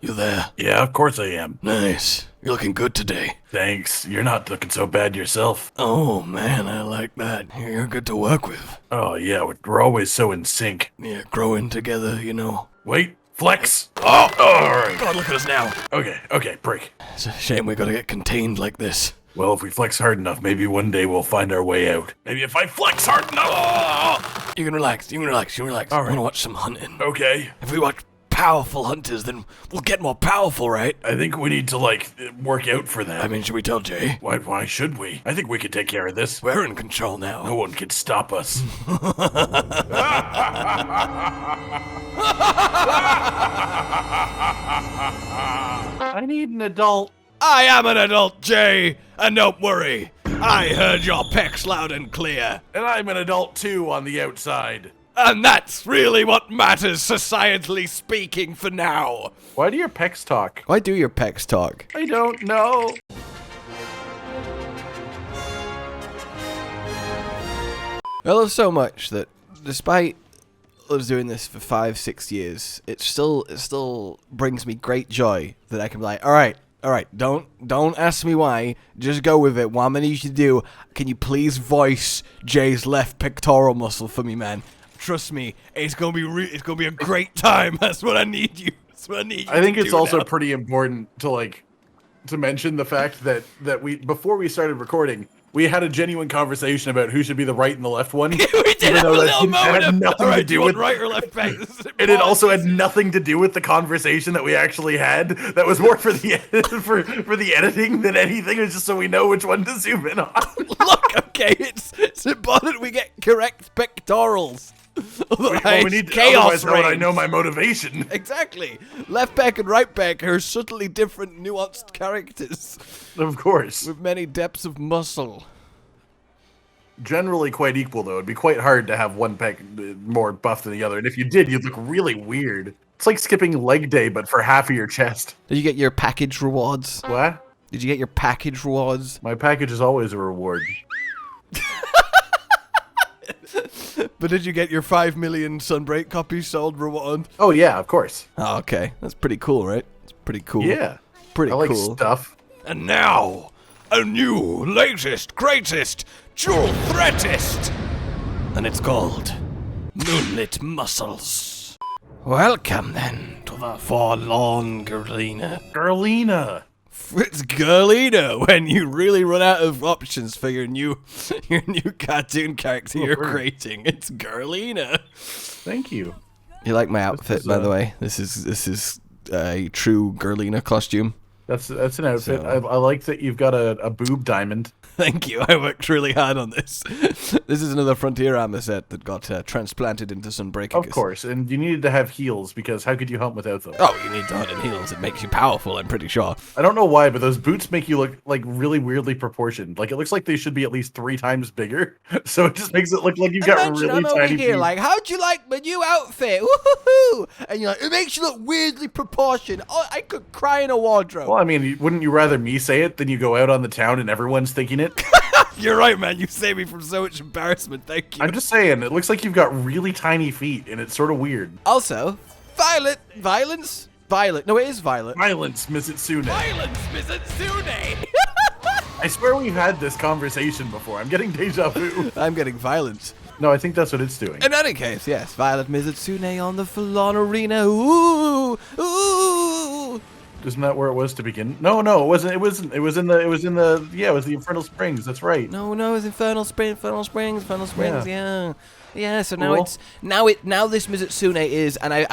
You there? Yeah, of course I am. Nice. You're looking good today. Thanks. You're not looking so bad yourself. Oh, man, I like that. You're good to work with. Oh, yeah, we're always so in sync. Yeah, growing together, you know. Wait, flex. Oh, alright. God, look at us now. Okay, break. It's a shame we gotta get contained like this. Well, if we flex hard enough, maybe one day we'll find our way out. Maybe if I flex hard enough. Oh! You can relax, All right. I wanna watch some hunting. Okay. If we watch powerful hunters, then we'll get more powerful, right? I think we need to, work out for that. I mean, should we tell Jay? Why should we? I think we could take care of this. We're in control now. No one can stop us. I need an adult. I am an adult, Jay, and don't worry. I heard your pecs loud and clear. And I'm an adult too on the outside. And that's really what matters, societally speaking, for now. Why do your pecs talk? Why do your pecs talk? I don't know. I love so much that despite us doing this for 5-6 years, it still brings me great joy that I can be like, all right, don't ask me why, just go with it. What I'm gonna need you to do, can you please voice Jay's left pectoral muscle for me, man? Trust me, it's gonna be a great time. That's what I need you. That's what I need you. I think to it's do also now. pretty important to mention the fact that we, before we started recording, we had a genuine conversation about who should be the right and the left one. we did have a little moment of, nothing all right, to do you do want with right or left back? and it also had nothing to do with the conversation that we actually had. That was more for the for the editing than anything. It was just so we know which one to zoom in on. Look, okay, it's important we get correct pectorals. Well, we need chaos otherwise I reigns. know my motivation. Exactly. Left back and right back are subtly different, nuanced characters Of course. with many depths of muscle. Generally quite equal, though. It'd be quite hard to have one pec more buff than the other. And if you did, you'd look really weird. It's like skipping leg day, but for half of your chest. Did you get your package rewards? What? Did you get your package rewards? My package is always a reward. But did you get your 5 million Sunbreak copies sold reward? Oh, yeah, of course. Oh, okay. That's pretty cool, right? It's pretty cool. Yeah. Pretty I like cool. stuff. And now, a new, latest, greatest, dual threatist. And it's called Moonlit Muscles. Welcome, then, to the Forlorn Girlina. Girlina. It's Girlina when you really run out of options for your new cartoon character you're creating. It's Girlina. Thank you. You like my outfit, by the way? This is a true Girlina costume. That's an outfit. So- I like that you've got a boob diamond. Thank you. I worked really hard on this. This is another Frontier armor set that got transplanted into Sunbreak. Of course, and you needed to have heels because how could you hunt without them? Oh, you need to hunt in heels. It makes you powerful, I'm pretty sure. I don't know why, but those boots make you look like really weirdly proportioned. Like it looks like they should be at least 3 times bigger. So it just makes it look like you've got Imagine really I'm over tiny here feet. like, how'd you like my new outfit? Woohoo! And you're like, it makes you look weirdly proportioned. Oh, I could cry in a wardrobe. Well, I mean, wouldn't you rather me say it than you go out on the town and everyone's thinking it? You're right, man. You saved me from so much embarrassment. Thank you. I'm just saying, it looks like you've got really tiny feet, and it's sort of weird. Also, violence. No, it is violet. Violence, Mizutsune. Violence, Mizutsune. I swear we've had this conversation before. I'm getting deja vu. I'm getting violence. No, I think that's what it's doing. In any case, yes, Violet Mizutsune on the Forlorn Arena. Ooh, ooh. Isn't that where it was to begin? No, it wasn't. It was in the Infernal Springs. That's right. No, it's Infernal Springs. Yeah. So now Cool. it's now this Mizutsune is, and I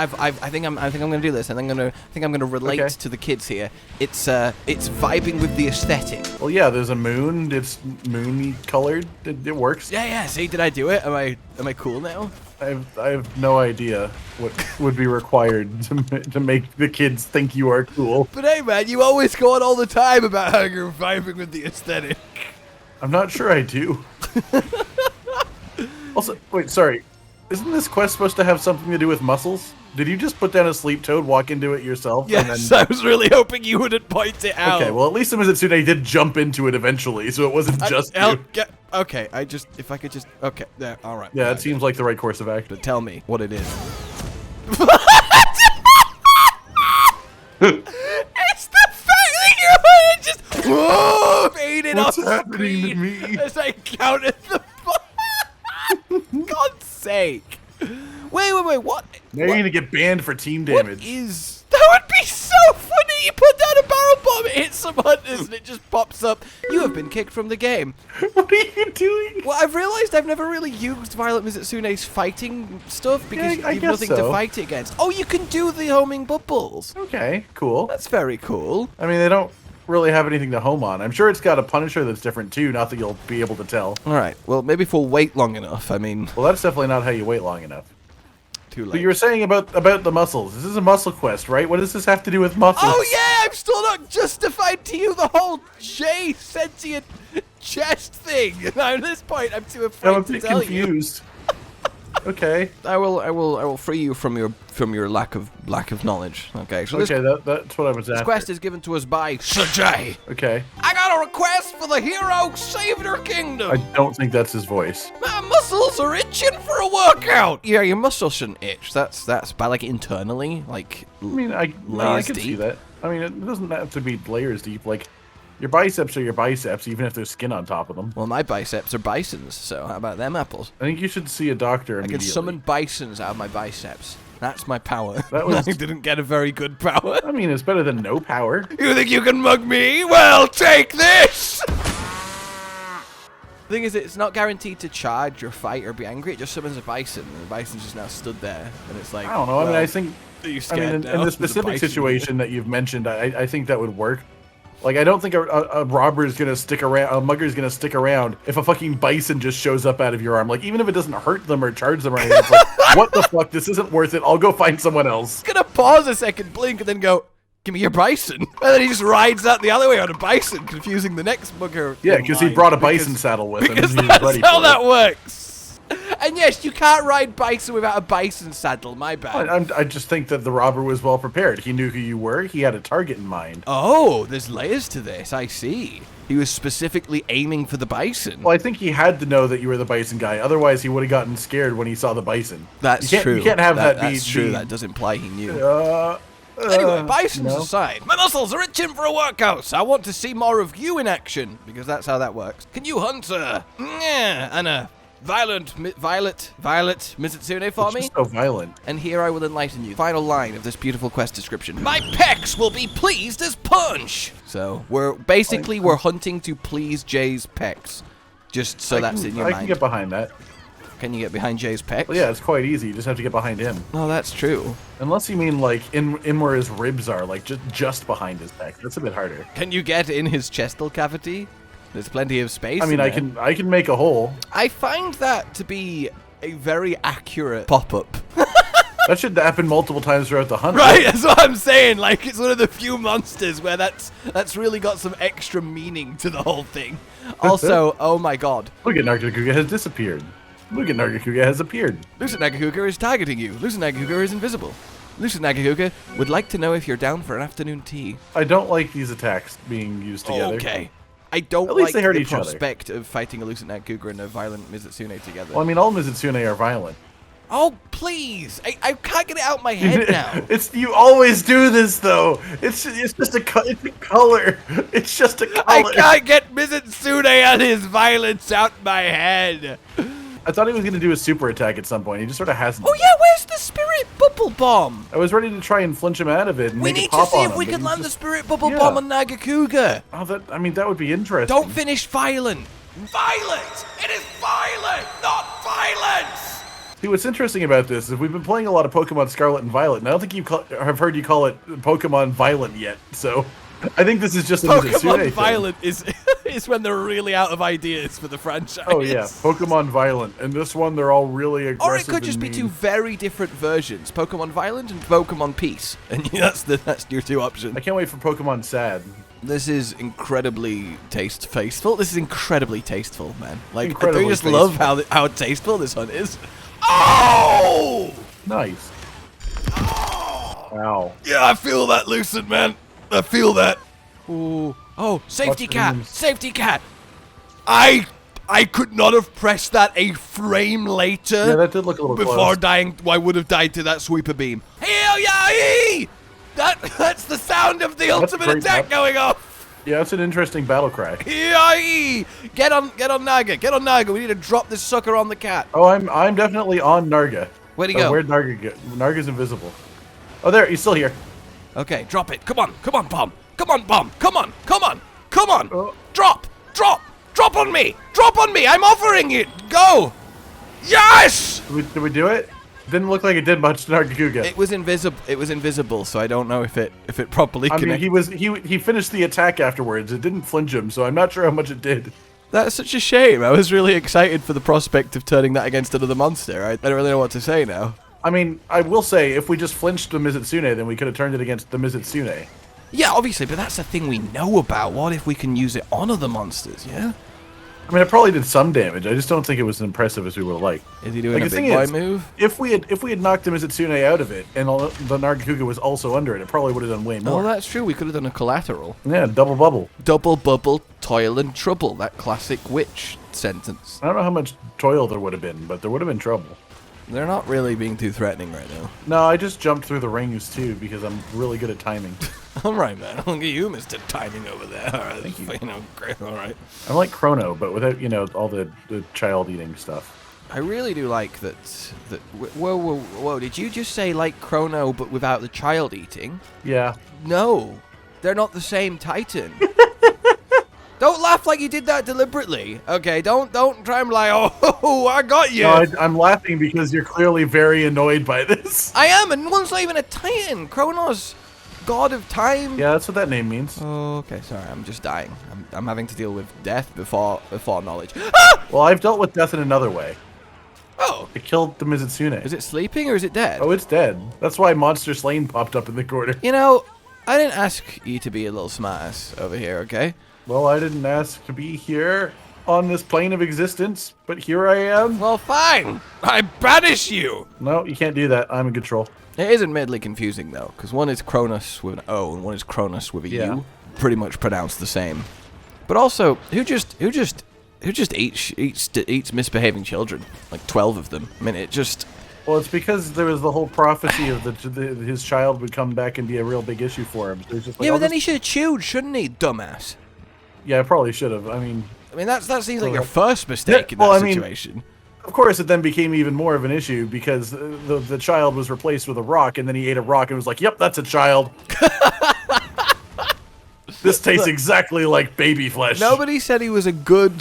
think I'm gonna do this, and I'm gonna relate Okay. to the kids here. It's vibing with the aesthetic. Well, yeah. There's a moon. It's moony colored. It works. Yeah. See, did I do it? Am I cool now? I have no idea what would be required to make the kids think you are cool. But hey, man, you always go on all the time about how you're vibing with the aesthetic. I'm not sure I do. Also, wait, sorry. Isn't this quest supposed to have something to do with muscles? Did you just put down a sleep toad, walk into it yourself? Yes, I was really hoping you wouldn't point it out. Okay, well, at least the Mizutsune did jump into it eventually, so it wasn't just you. Okay, if I could just, okay, yeah, all right. Yeah, it okay. seems like the right course of action. But tell me what it is. It's the fact that you're just faded What's off happening to screen me? as I counted the God's sake. Wait, what? Now you're gonna get banned for team damage. What is... That would be so funny! You put down a barrel bomb, it hits some hunters, and it just pops up. You have been kicked from the game. What are you doing? Well, I've realized I've never really used Violet Mizutsune's fighting stuff because I you've guess nothing to so. fight it against. Oh, you can do the homing bubbles. Okay, cool. That's very cool. I mean, they don't really have anything to home on. I'm sure it's got a Punisher that's different too, not that you'll be able to tell. All right. Well, maybe if we'll wait long enough. I mean, Well, that's definitely not how you wait long enough. too late. But you were saying about the muscles. This is a muscle quest, right? What does this have to do with muscles? Oh yeah, I'm still not justified to you the whole J sentient chest thing. And at this point, I'm too afraid I'm a to bit tell you. confused. Okay. I will free you from your lack of knowledge. Okay. So this, Okay, that's what I was this after. quest is given to us by Sajay. Okay. I got a request for the hero save their kingdom. I don't think that's his voice. My muscles are itching for a workout. Yeah, your muscles shouldn't itch. That's by like internally, like. I mean, I layers can see deep. that. I mean, it doesn't have to be layers deep. Like, your biceps are your biceps, even if there's skin on top of them. Well, my biceps are bisons, so how about them apples? I think you should see a doctor I immediately. can summon bisons out of my biceps. That's my power. That was- I didn't get a very good power. I mean, it's better than no power. You think you can mug me? Well, take this! The thing is, it's not guaranteed to charge or fight or be angry. It just summons a bison, and the bison's just now stood there, and it's like, I don't know. I mean, well, I think. are you I scared mean, in now? the There's a specific bison here. situation that you've mentioned, I think that would work. Like, I don't think a robber is gonna stick around, a mugger is gonna stick around if a fucking bison just shows up out of your arm. Like, even if it doesn't hurt them or charge them or anything, it's like, what the fuck? This isn't worth it. I'll go find someone else. Gonna pause a second, blink, and then go, give me your bison. And then he just rides out the alleyway on a bison, confusing the next mugger. Yeah, in because he line, brought a bison saddle with him. Because and he was that's ready how for that it. works. And yes, you can't ride bison without a bison saddle, my bad. I just think that the robber was well prepared. He knew who you were. He had a target in mind. Oh, there's layers to this, I see. He was specifically aiming for the bison. Well, I think he had to know that you were the bison guy. Otherwise, he would have gotten scared when he saw the bison. That's you can't, true. You can't have that, That's be. true. Be, That does imply he knew. Anyway, Bisons aside, my muscles are itching for a workout, so I want to see more of you in action, because that's how that works. Can you hunt and a violet Mizutsune for me? Just so violent. And here I will enlighten you. Final line of this beautiful quest description. My pecs will be pleased as punch. So we're hunting to please Jay's pecs. Just so that's in your I mind. can get behind that. Can you get behind Jay's pecs? Well, yeah, it's quite easy. You just have to get behind him. Oh, that's true. Unless you mean like in where his ribs are, like just behind his neck. That's a bit harder. Can you get in his chestal cavity? There's plenty of space. I mean, in there. I can make a hole. I find that to be a very accurate pop-up. That should happen multiple times throughout the hunt. Right, that's what I'm saying. Like, it's one of the few monsters where that's really got some extra meaning to the whole thing. Also, oh my god. Look at Nargacuga has disappeared. Look at Nargacuga has appeared. Lucent Nargacuga is targeting you. Lucent Nargacuga is invisible. Lucent Nargacuga would like to know if you're down for an afternoon tea. I don't like these attacks being used together. Okay. I don't At least like they hurt the each other. prospect of fighting a Lucent Nargacuga and a violent Mizutsune together. Well, I mean, all Mizutsune are violent. Oh, please! I can't get it out of my head now. You always do this though. It's just a color. It's just a color. I can't get Mizutsune and his violence out my head. I thought he was gonna do a super attack at some point. He just sort of hasn't. Oh yeah, where's the spirit bubble bomb? I was ready to try and flinch him out of it. And We make it need to pop see on if him, we but can he's land the just- spirit bubble Yeah. bomb on Nargacuga. Oh, that would be interesting. Don't finish violent. Violent! It is violent, not violence! See, what's interesting about this is we've been playing a lot of Pokemon Scarlet and Violet, and I don't think have heard you call it Pokemon Violent yet. So, I think this is just a Mizutsune Pokemon thing. Violent is when they're really out of ideas for the franchise. Oh yeah, Pokemon Violent, and this one they're all really aggressive. Or it could just be and two mean. very different versions: Pokemon Violent and Pokemon Peace, and that's your two options. I can't wait for Pokemon Sad. This is incredibly tasteful. This is incredibly tasteful, man. Like, Incredibly I just love how tasteful this hunt is. Oh! Nice. Wow. Yeah, I feel that, Lucent, man. I feel that. Ooh. Oh, safety What's cat! the name? Safety cat! I could not have pressed that a frame later Yeah, that did look a little before close. dying. I would have died to that sweeper beam. Hell yeah! That's the sound of the ultimate great, attack going off. Yeah, that's an interesting battle cry. Yay! Get on Naga. Get on Naga. We need to drop this sucker on the cat. Oh, I'm definitely on Narga. Where'd he go? Where'd Narga go? Narga's invisible. Oh, there. He's still here. Okay, drop it. Come on, bomb. Come on, bomb. Come on. Oh. Drop on me. I'm offering it. Go. Yes. Did we do it? Didn't look like it did much to Nargacuga. It was invisible, so I don't know if it properly connected. I mean, he finished the attack afterwards. It didn't flinch him, so I'm not sure how much it did. That's such a shame. I was really excited for the prospect of turning that against another monster. I don't really know what to say now. I mean, I will say, if we just flinched the Mizutsune, then we could have turned it against the Mizutsune. Yeah, obviously, but that's the thing we know about. What if we can use it on other monsters, yeah? I mean, it probably did some damage. I just don't think it was as impressive as we would have liked. Is he doing a big boy move? If we had knocked the Mizutsune out of it, and the Nargacuga was also under it, it probably would have done way more. Oh, that's true. We could have done a collateral. Yeah, double bubble. Double bubble, toil and trouble. That classic witch sentence. I don't know how much toil there would have been, but there would have been trouble. They're not really being too threatening right now. No, I just jumped through the rings, too, because I'm really good at timing. All right, man. Look at you, Mr. Timing over there. All right, thank you. You know, great. All right. I'm like Chrono, but without, all the child-eating stuff. I really do like that. Whoa. Did you just say like Chrono, but without the child eating? Yeah. No. They're not the same Titan. Don't laugh like you did that deliberately. Okay, don't try and be like, oh, I got you. No, I'm laughing because you're clearly very annoyed by this. I am, and one's not even a Titan. Chronos, god of time. Yeah, that's what that name means. Oh, okay, sorry, I'm just dying. I'm having to deal with death before knowledge. Ah! Well, I've dealt with death in another way. Oh. It killed the Mizutsune. Is it sleeping or is it dead? Oh, it's dead. That's why Monster Slain popped up in the corner. You know, I didn't ask you to be a little smartass over here, okay? Well, I didn't ask to be here on this plane of existence, but here I am. Well, fine. I banish you. No, you can't do that. I'm in control. It is admittedly confusing, though, because one is Cronus with an O and one is Cronus with a U. Pretty much pronounced the same. But also, who just eats misbehaving children? Like 12 of them. I mean, it just... Well, it's because there was the whole prophecy of his child would come back and be a real big issue for him. So just like, yeah, but then he should have chewed, shouldn't he, dumbass? Yeah, I probably should have. I mean, that seems like your first mistake in that situation. Of course, it then became even more of an issue because the child was replaced with a rock, and then he ate a rock and was like, "Yep, that's a child." This tastes exactly like baby flesh. Nobody said he was a good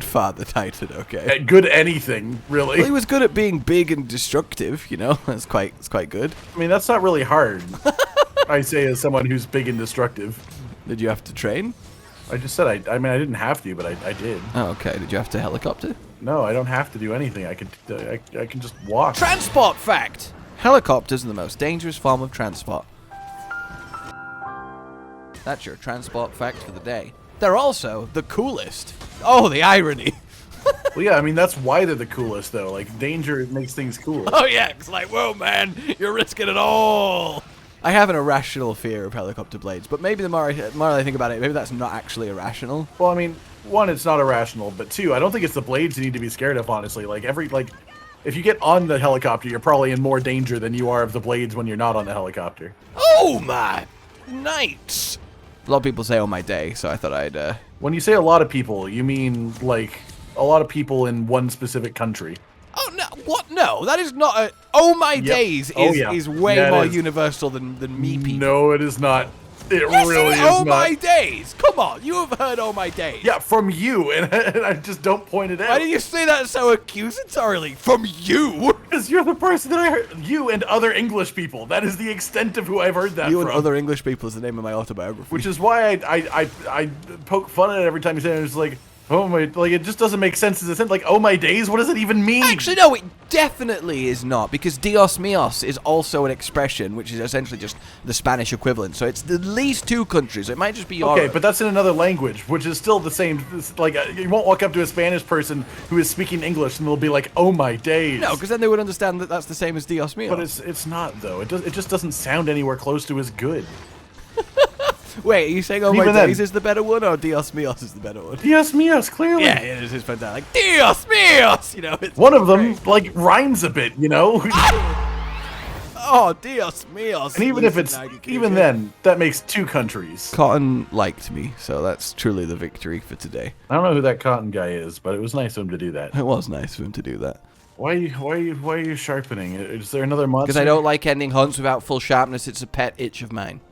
father Titan, okay? Good anything, really. Well, he was good at being big and destructive, you know? It's quite good. I mean, that's not really hard. I say as someone who's big and destructive. Did you have to train? I just said I mean, I didn't have to, but I did. Oh, okay. Did you have to helicopter? No, I don't have to do anything. I can just walk. Transport fact! Helicopters are the most dangerous form of transport. That's your transport fact for the day. They're also the coolest. Oh, the irony. Well, yeah, I mean, that's why they're the coolest, though. Like, danger makes things cool. Oh, yeah. It's like, whoa, man, you're risking it all. I have an irrational fear of helicopter blades, but maybe the more I think about it, maybe that's not actually irrational. Well, I mean, one, it's not irrational, but two, I don't think it's the blades you need to be scared of, honestly. Like, if you get on the helicopter, you're probably in more danger than you are of the blades when you're not on the helicopter. Oh, my nights. A lot of people say, oh, my day, so I thought I'd... When you say a lot of people, you mean, like, a lot of people in one specific country. Oh, no, what? No, that is not a... Oh, my days is way more universal than me people. No, it is not. It yes, really is oh, not. my days. Come on, you have heard oh, my days. Yeah, from you, and I just don't point it out. Why do you say that so accusatorily? From you? Because you're the person that I heard. You and other English people. That is the extent of who I've heard that You from. and other English people is the name of my autobiography. Which is why I poke fun at it every time you say it. It's like... Oh my, like, it just doesn't make sense as a sense. Like, oh my days, what does it even mean? Actually, no, it definitely is not, because Dios míos is also an expression, which is essentially just the Spanish equivalent. So it's at least two countries. It might just be Europe. Okay, but that's in another language, which is still the same. Like, you won't walk up to a Spanish person who is speaking English and they'll be like, oh my days. No, because then they would understand that that's the same as Dios míos. But it's not, though. It just doesn't sound anywhere close to as good. Wait, are you saying oh my days is the better one, or Dios míos is the better one? Dios míos, clearly. Yeah, it is fantastic. Like, Dios míos! You know, it's one of them, like, rhymes a bit, you know? Oh, Dios míos. And even if it's, even then, that makes 2 countries. Cotton liked me, so that's truly the victory for today. I don't know who that Cotton guy is, but it was nice of him to do that. It was nice of him to do that. Why are you sharpening? Is there another monster? Because I don't like ending hunts without full sharpness. It's a pet itch of mine.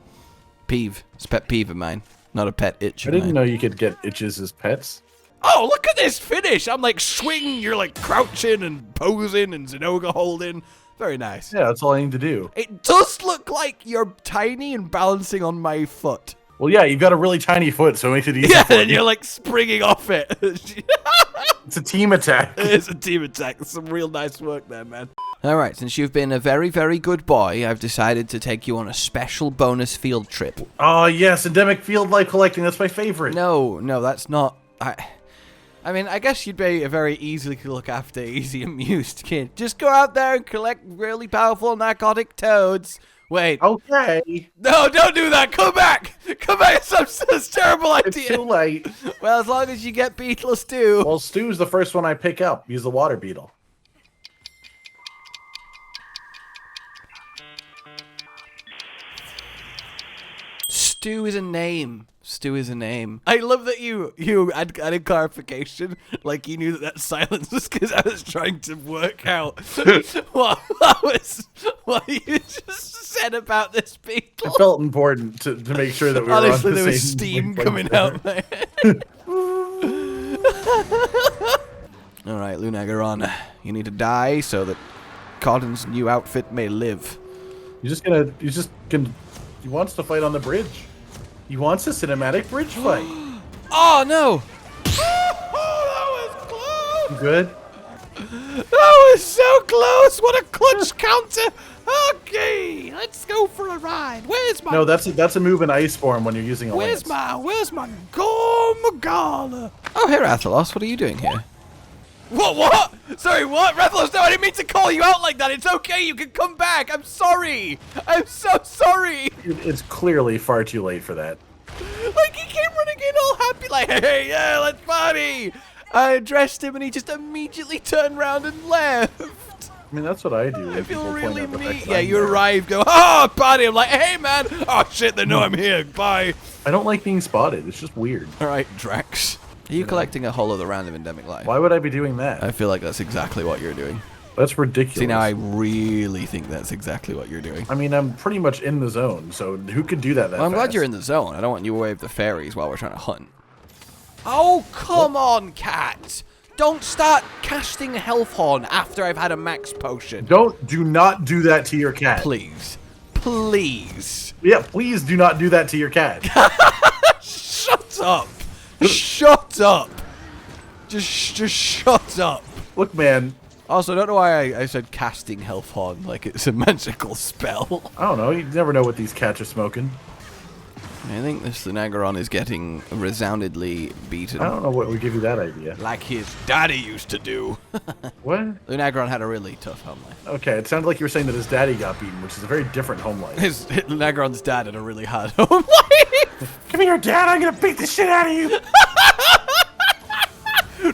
Peeve. It's a pet peeve of mine. Not a pet itch of mine. I didn't know you could get itches as pets. Oh, look at this finish! I'm like swinging, you're like crouching and posing and Zenoga holding. Very nice. Yeah, that's all I need to do. It does look like you're tiny and balancing on my foot. Well, yeah, you've got a really tiny foot, so it makes it easy. Yeah, and you're like springing off it. It's a team attack. It is a team attack. Some real nice work there, man. Alright, since you've been a very, very good boy, I've decided to take you on a special bonus field trip. Oh, yes, endemic field life collecting. That's my favorite. No, that's not... I mean, I guess you'd be a very easily look after, easy amused kid. Just go out there and collect really powerful narcotic toads. Wait. Okay. No, don't do that. Come back. Come back. It's a terrible idea. It's too late. Well, as long as you get beetle stew. Well, stew's the first one I pick up. Use the water beetle. Stew is a name. Stew is a name. I love that you added clarification, like you knew that silence was because I was trying to work out what you just said about this beetle. It felt important to make sure that we were honestly, on the there was same steam wavelength coming there. out my head. All right, Lunagaron, you need to die so that Cotton's new outfit may live. He wants to fight on the bridge. He wants a cinematic bridge fight. Oh no! Oh, that was close. You good? That was so close! What a clutch counter! Okay, let's go for a ride. Where's my? No, that's a move in ice form when you're using a lance. Where's my Gormagala? Oh, hey Rathalos, what are you doing here? What? Sorry, what? Rathalos, no, I didn't mean to call you out like that. It's okay, you can come back. I'm sorry. I'm so sorry. It's clearly far too late for that. Like, he came running in all happy, like, hey, yeah, let's party. I addressed him and he just immediately turned around and left. I mean, that's what I do. I feel really mean. Yeah, you arrive, go, oh, party. I'm like, hey, man. Oh, shit, they know I'm here. Bye. I don't like being spotted. It's just weird. All right, Drax. Are you collecting a whole other round of endemic life? Why would I be doing that? I feel like that's exactly what you're doing. That's ridiculous. See, now I really think that's exactly what you're doing. I mean, I'm pretty much in the zone, so who could do that Well, I'm fast? glad you're in the zone. I don't want you away with the fairies while we're trying to hunt. Oh, come on, cat. Don't start casting Health Horn after I've had a max potion. Do not do that to your cat. Please. Please. Yeah, please do not do that to your cat. Shut up. Shut up. Just shut up. Look, man. Also, I don't know why I said casting Health Horn like it's a magical spell. I don't know. You never know what these cats are smoking. I think this Lunagaron is getting resoundedly beaten. I don't know what would give you that idea. Like his daddy used to do. What? Lunagaron had a really tough home life. Okay, it sounded like you were saying that his daddy got beaten, which is a very different home life. Lunagaron's dad had a really hard home life. Come here, Dad. I'm gonna beat the shit out of you.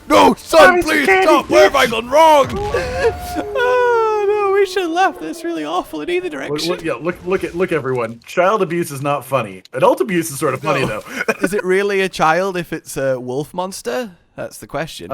No, son, Oh, please candy, stop. Where have I bitch. gone wrong? Oh, no, we should laugh. That's really awful in either direction. Look, everyone. Child abuse is not funny. Adult abuse is sort of funny, though. Is it really a child if it's a wolf monster? That's the question.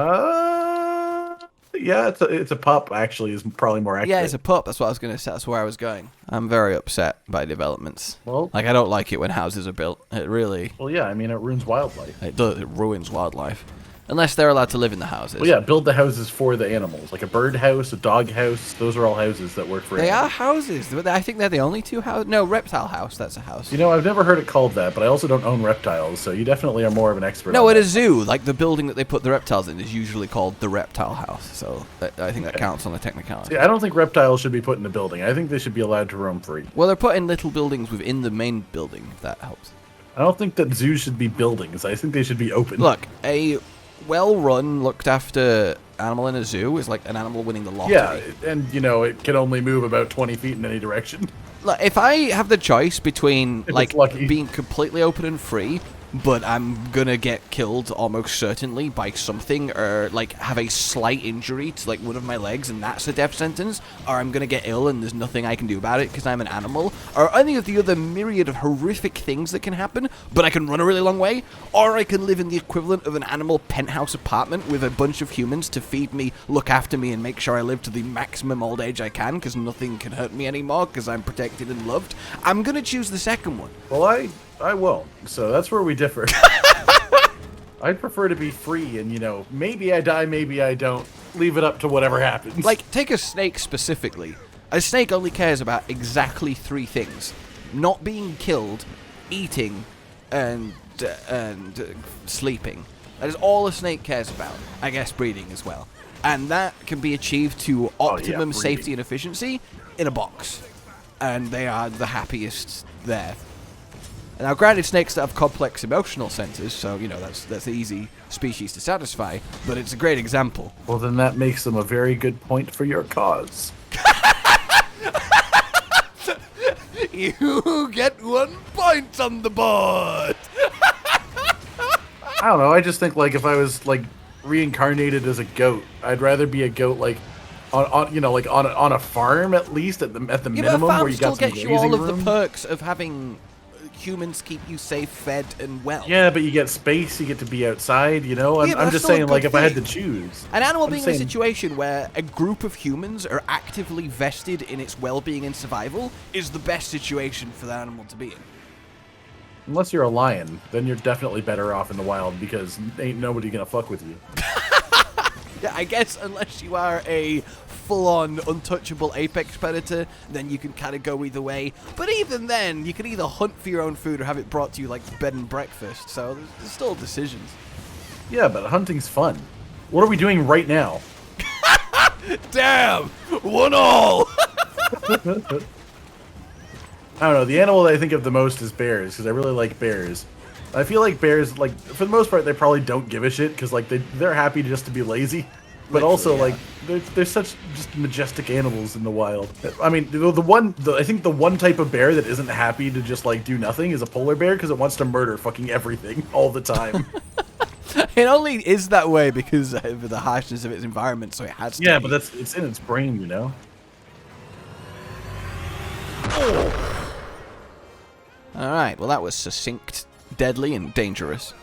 Yeah, it's a pup, actually, is probably more accurate. Yeah, it's a pup. That's what I was going to say. That's where I was going. I'm very upset by developments. Well, like, I don't like it when houses are built. It really... Well, yeah, I mean, it ruins wildlife. It does. It ruins wildlife. Unless they're allowed to live in the houses. Well, yeah, build the houses for the animals. Like a bird house, a dog house. Those are all houses that work for They animals. are houses. I think they're the only two houses. No, reptile house. That's a house. You know, I've never heard it called that, but I also don't own reptiles, so you definitely are more of an expert No, on at that. a zoo, like the building that they put the reptiles in is usually called the reptile house. So I think that counts on the technicality. See, I don't think reptiles should be put in a building. I think they should be allowed to roam free. Well, they're put in little buildings within the main building, if that helps. I don't think that zoos should be buildings. I think they should be open. Look, a well-run, looked-after animal in a zoo is like an animal winning the lottery. Yeah, and, you know, it can only move about 20 feet in any direction. Look, if I have the choice between, If like, it's lucky. being completely open and free, but I'm gonna get killed almost certainly by something, or like have a slight injury to like one of my legs and that's a death sentence, or I'm gonna get ill and there's nothing I can do about it because I'm an animal, or any of the other myriad of horrific things that can happen, but I can run a really long way, or I can live in the equivalent of an animal penthouse apartment with a bunch of humans to feed me, look after me, and make sure I live to the maximum old age I can because nothing can hurt me anymore because I'm protected and loved. I'm gonna choose the second one. Well, I won't. So that's where we differ. I'd prefer to be free and, you know, maybe I die, maybe I don't. Leave it up to whatever happens. Like, take a snake specifically. A snake only cares about exactly 3 things. Not being killed, eating, and sleeping. That is all a snake cares about. I guess breeding as well. And that can be achieved to optimum safety and efficiency in a box. And they are the happiest there. Now, granted, snakes that have complex emotional centers, so, you know, that's an easy species to satisfy, but it's a great example. Well, then that makes them a very good point for your cause. You get 1 point on the board! I don't know, I just think, like, if I was, like, reincarnated as a goat, I'd rather be a goat, like, on you know, like, on a farm, at least, at the minimum, where you got some gets grazing you all of room. the perks of having humans keep you safe, fed, and well. Yeah, but you get space, you get to be outside, you know? Yeah, I'm just saying, like, if I had to choose. An animal being in a situation where a group of humans are actively vested in its well-being and survival is the best situation for that animal to be in. Unless you're a lion, then you're definitely better off in the wild because ain't nobody gonna fuck with you. Yeah, I guess unless you are a full-on untouchable apex predator, then you can kind of go either way. But even then, you can either hunt for your own food or have it brought to you like bed and breakfast. So there's still decisions. Yeah, but hunting's fun. What are we doing right now? Damn! 1-all! I don't know. The animal that I think of the most is bears because I really like bears. I feel like bears, like, for the most part, they probably don't give a shit because, like, they're happy just to be lazy. But also, like, they're such just majestic animals in the wild. I mean, I think the one type of bear that isn't happy to just, like, do nothing is a polar bear because it wants to murder fucking everything all the time. It only is that way because of the harshness of its environment, so it has to Yeah, be. but it's in its brain, you know? Alright, well that was succinct, deadly, and dangerous.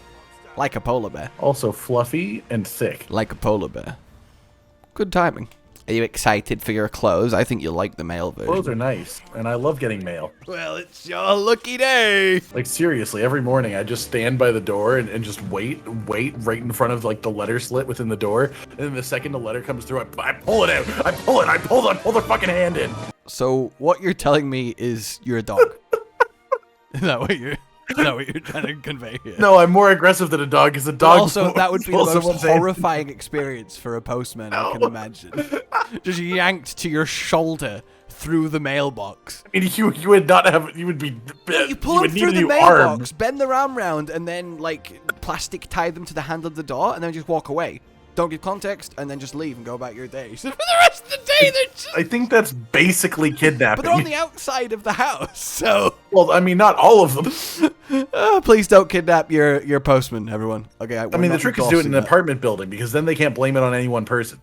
Like a polar bear. Also fluffy and thick. Like a polar bear. Good timing. Are you excited for your clothes? I think you'll like the male version. Clothes are nice, and I love getting mail. Well, it's your lucky day! Like, seriously, every morning I just stand by the door and just wait right in front of, like, the letter slit within the door, and then the second the letter comes through, I pull it out! I pull the fucking hand in! So, what you're telling me is you're a dog. Is that what you're trying to convey here? No, I'm more aggressive than a dog, because a dog... Also, that would be the most horrifying experience for a postman, I can imagine. Just yanked to your shoulder through the mailbox. I mean, you would not have... You would be... You pull them through the mailbox, bend their arm round, and then, like, plastic tie them to the handle of the door, and then just walk away. Don't give context, and then just leave and go about your day. So for the rest of the day, they're just... I think that's basically kidnapping. But they're on the outside of the house, so... Well, I mean, not all of them. Please don't kidnap your postman, everyone. Okay, I mean, the trick is to do it in an apartment building, because then they can't blame it on any one person.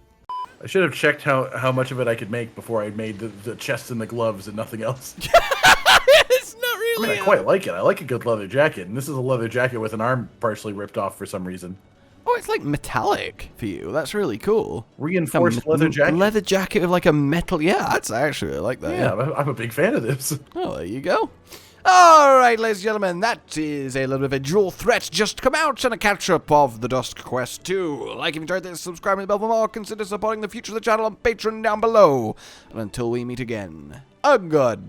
I should have checked how much of it I could make before I made the chest and the gloves and nothing else. It's not really... I mean, I quite like it. I like a good leather jacket, and this is a leather jacket with an arm partially ripped off for some reason. Oh, it's like metallic for you. That's really cool. Reinforced leather jacket? Leather jacket with like a metal... Yeah, that's actually... I like that. Yeah, I'm a big fan of this. Oh, there you go. All right, ladies and gentlemen, that is a little bit of a dual threat just come out and a catch-up of the Dusk Quest 2. Like if you enjoyed this, subscribe to the bell for more. Consider supporting the future of the channel on Patreon down below. And until we meet again, a goodbye.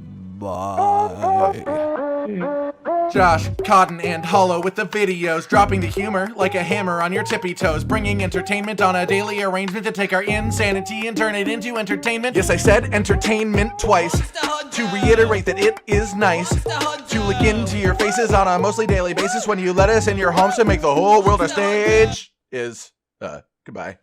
Josh, Cotton, and Hollow with the videos, dropping the humor like a hammer on your tippy toes, bringing entertainment on a daily arrangement to take our insanity and turn it into entertainment. Yes, I said entertainment twice, to reiterate that it is nice to look into your faces on a mostly daily basis when you let us in your homes to make the whole world a stage. Goodbye.